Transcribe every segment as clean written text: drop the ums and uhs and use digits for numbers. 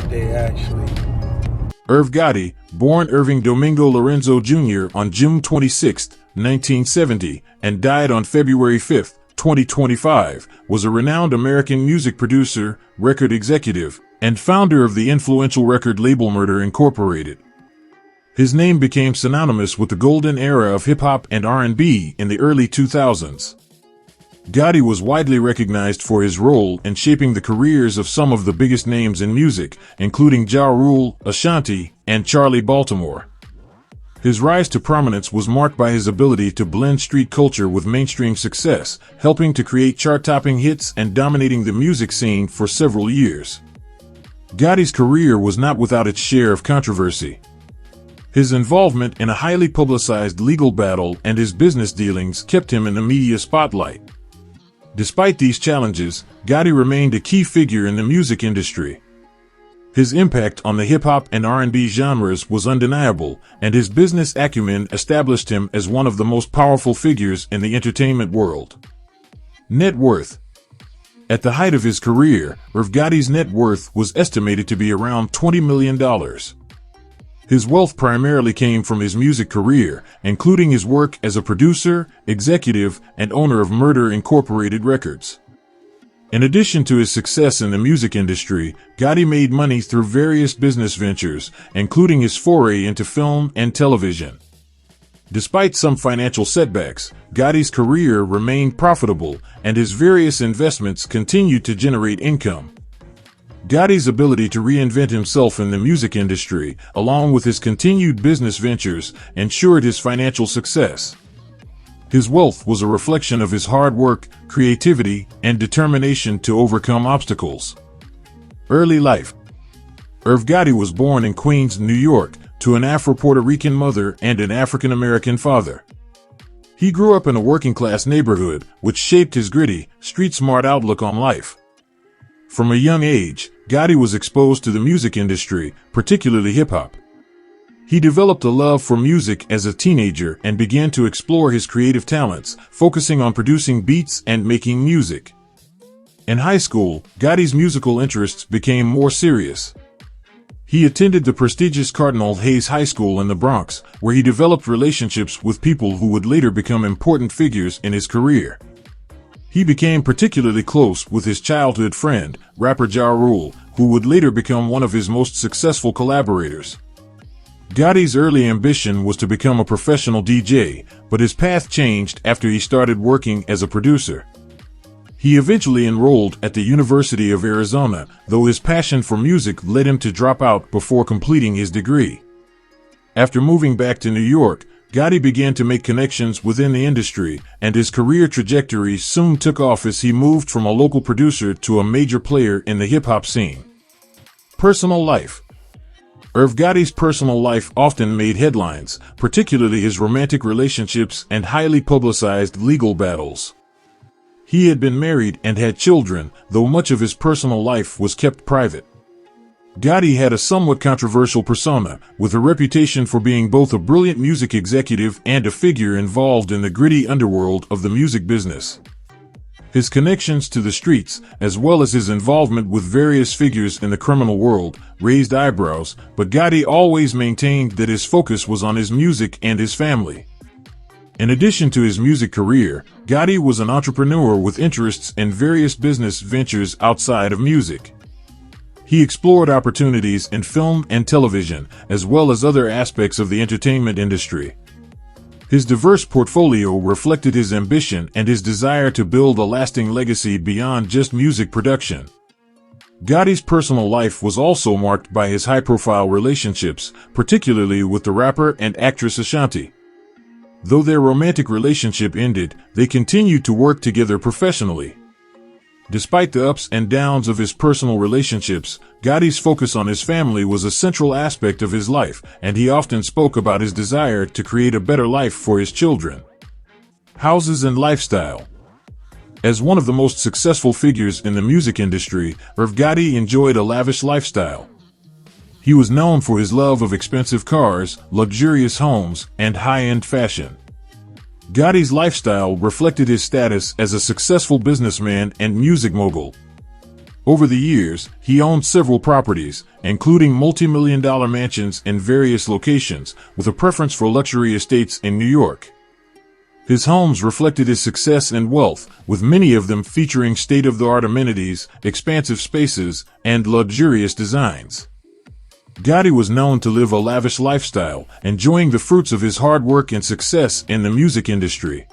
birthday, actually. Irv Gotti, born Irving Domingo Lorenzo Jr. on June 26, 1970, and died on February 5, 2025, was a renowned American music producer, record executive, and founder of the influential record label Murder Incorporated. His name became synonymous with the golden era of hip-hop and R&B in the early 2000s. Gotti was widely recognized for his role in shaping the careers of some of the biggest names in music, including Ja Rule, Ashanti, and Charli Baltimore. His rise to prominence was marked by his ability to blend street culture with mainstream success, helping to create chart-topping hits and dominating the music scene for several years. Gotti's career was not without its share of controversy. His involvement in a highly publicized legal battle and his business dealings kept him in the media spotlight. Despite these challenges, Gotti remained a key figure in the music industry. His impact on the hip-hop and R&B genres was undeniable, and his business acumen established him as one of the most powerful figures in the entertainment world. Net worth. At the height of his career, Irv Gotti's net worth was estimated to be around $20 million. His wealth primarily came from his music career, including his work as a producer, executive, and owner of Murder Incorporated Records. In addition to his success in the music industry, Gotti made money through various business ventures, including his foray into film and television. Despite some financial setbacks, Gotti's career remained profitable, and his various investments continued to generate income. Gotti's ability to reinvent himself in the music industry, along with his continued business ventures, ensured his financial success. His wealth was a reflection of his hard work, creativity, and determination to overcome obstacles. Early life. Irv Gotti was born in Queens, New York, to an Afro-Puerto Rican mother and an African-American father. He grew up in a working-class neighborhood, which shaped his gritty, street-smart outlook on life. From a young age, Gotti was exposed to the music industry, particularly hip-hop. He developed a love for music as a teenager and began to explore his creative talents, focusing on producing beats and making music. In high school, Gotti's musical interests became more serious. He attended the prestigious Cardinal Hayes High School in the Bronx, where he developed relationships with people who would later become important figures in his career. He became particularly close with his childhood friend, rapper Ja Rule, who would later become one of his most successful collaborators. Gotti's early ambition was to become a professional DJ, but his path changed after he started working as a producer. He eventually enrolled at the University of Arizona, though his passion for music led him to drop out before completing his degree. After moving back to New York, Gotti began to make connections within the industry, and his career trajectory soon took off as he moved from a local producer to a major player in the hip-hop scene. Personal life. Irv Gotti's personal life often made headlines, particularly his romantic relationships and highly publicized legal battles. He had been married and had children, though much of his personal life was kept private. Gotti had a somewhat controversial persona, with a reputation for being both a brilliant music executive and a figure involved in the gritty underworld of the music business. His connections to the streets, as well as his involvement with various figures in the criminal world, raised eyebrows, but Gotti always maintained that his focus was on his music and his family. In addition to his music career, Gotti was an entrepreneur with interests in various business ventures outside of music. He explored opportunities in film and television, as well as other aspects of the entertainment industry. His diverse portfolio reflected his ambition and his desire to build a lasting legacy beyond just music production. Gotti's personal life was also marked by his high-profile relationships, particularly with the rapper and actress Ashanti. Though their romantic relationship ended, they continued to work together professionally. Despite the ups and downs of his personal relationships, Gotti's focus on his family was a central aspect of his life, and he often spoke about his desire to create a better life for his children. Houses and lifestyle. As one of the most successful figures in the music industry, Irv Gotti enjoyed a lavish lifestyle. He was known for his love of expensive cars, luxurious homes, and high-end fashion. Gotti's lifestyle reflected his status as a successful businessman and music mogul. Over the years, he owned several properties, including multi-million-dollar mansions in various locations, with a preference for luxury estates in New York. His homes reflected his success and wealth, with many of them featuring state-of-the-art amenities, expansive spaces, and luxurious designs. Gotti was known to live a lavish lifestyle, enjoying the fruits of his hard work and success in the music industry.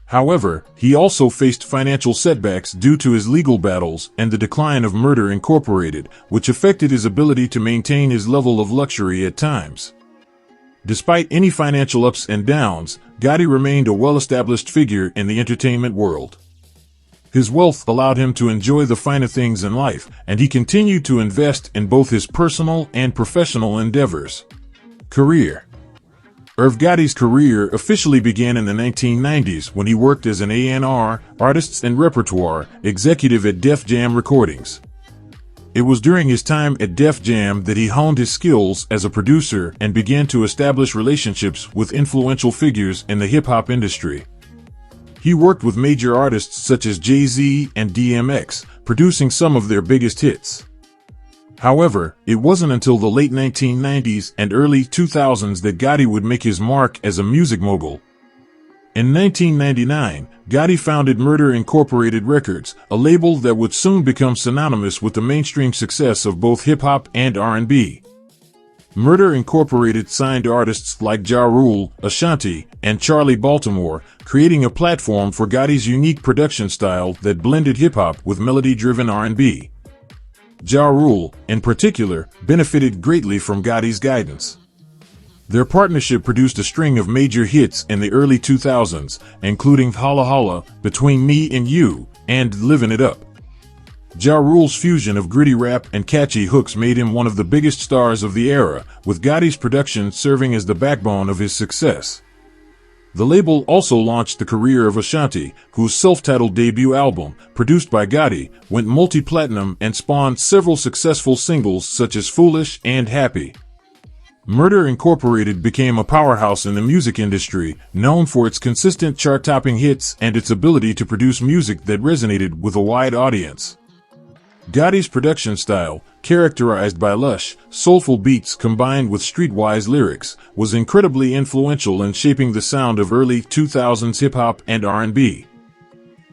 However, he also faced financial setbacks due to his legal battles and the decline of Murder Incorporated, which affected his ability to maintain his level of luxury at times. Despite any financial ups and downs, Gotti remained a well-established figure in the entertainment world. His wealth allowed him to enjoy the finer things in life, and he continued to invest in both his personal and professional endeavors. Career. Irv Gotti's career officially began in the 1990s when he worked as an A&R, artists and repertoire, executive at Def Jam Recordings. It was during his time at Def Jam that he honed his skills as a producer and began to establish relationships with influential figures in the hip-hop industry. He worked with major artists such as Jay-Z and DMX, producing some of their biggest hits. However, it wasn't until the late 1990s and early 2000s that Gotti would make his mark as a music mogul. In 1999, Gotti founded Murder Incorporated Records, a label that would soon become synonymous with the mainstream success of both hip-hop and R&B. Murder Incorporated signed artists like Ja Rule, Ashanti, and Charli Baltimore, creating a platform for Gotti's unique production style that blended hip-hop with melody-driven R&B. Ja Rule, in particular, benefited greatly from Gotti's guidance. Their partnership produced a string of major hits in the early 2000s, including Holla Holla, Between Me and You, and Livin' It Up. Ja Rule's fusion of gritty rap and catchy hooks made him one of the biggest stars of the era, with Gotti's production serving as the backbone of his success. The label also launched the career of Ashanti, whose self-titled debut album, produced by Gotti, went multi-platinum and spawned several successful singles such as Foolish and Happy. Murder Incorporated became a powerhouse in the music industry, known for its consistent chart-topping hits and its ability to produce music that resonated with a wide audience. Gotti's production style, characterized by lush, soulful beats combined with streetwise lyrics, was incredibly influential in shaping the sound of early 2000s hip-hop and R&B.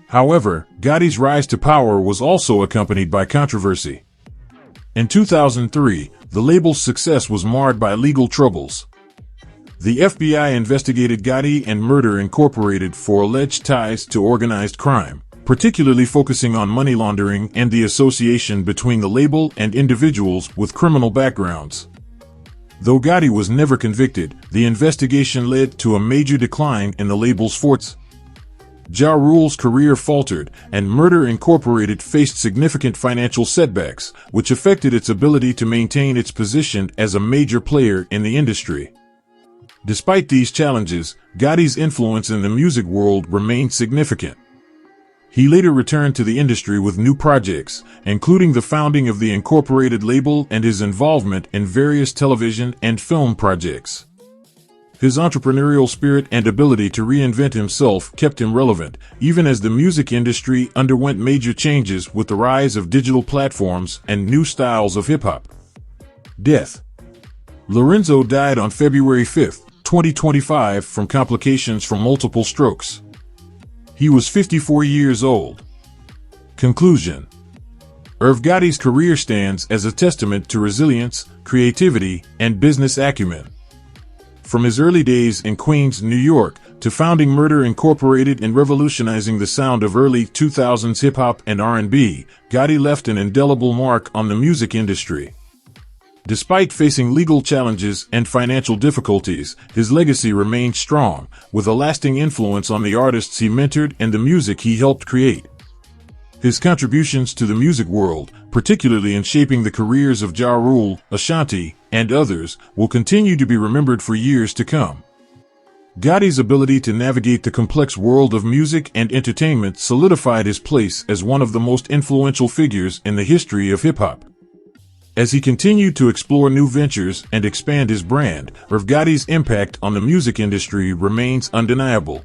However, Gotti's rise to power was also accompanied by controversy. In 2003, the label's success was marred by legal troubles. The FBI investigated Gotti and Murder Incorporated for alleged ties to organized crime, particularly focusing on money laundering and the association between the label and individuals with criminal backgrounds. Though Gotti was never convicted, the investigation led to a major decline in the label's fortunes. Ja Rule's career faltered, and Murder Incorporated faced significant financial setbacks, which affected its ability to maintain its position as a major player in the industry. Despite these challenges, Gotti's influence in the music world remained significant. He later returned to the industry with new projects, including the founding of the Incorporated label and his involvement in various television and film projects. His entrepreneurial spirit and ability to reinvent himself kept him relevant, even as the music industry underwent major changes with the rise of digital platforms and new styles of hip-hop. Death. Lorenzo died on February 5, 2025 from complications from multiple strokes. He was 54 years old. Conclusion. Irv Gotti's career stands as a testament to resilience, creativity, and business acumen. From his early days in Queens, New York, to founding Murder Incorporated and revolutionizing the sound of early 2000s hip-hop and R&B, Gotti left an indelible mark on the music industry. Despite facing legal challenges and financial difficulties, his legacy remained strong, with a lasting influence on the artists he mentored and the music he helped create. His contributions to the music world, particularly in shaping the careers of Ja Rule, Ashanti, and others, will continue to be remembered for years to come. Gotti's ability to navigate the complex world of music and entertainment solidified his place as one of the most influential figures in the history of hip-hop. As he continued to explore new ventures and expand his brand, Irv Gotti's impact on the music industry remains undeniable.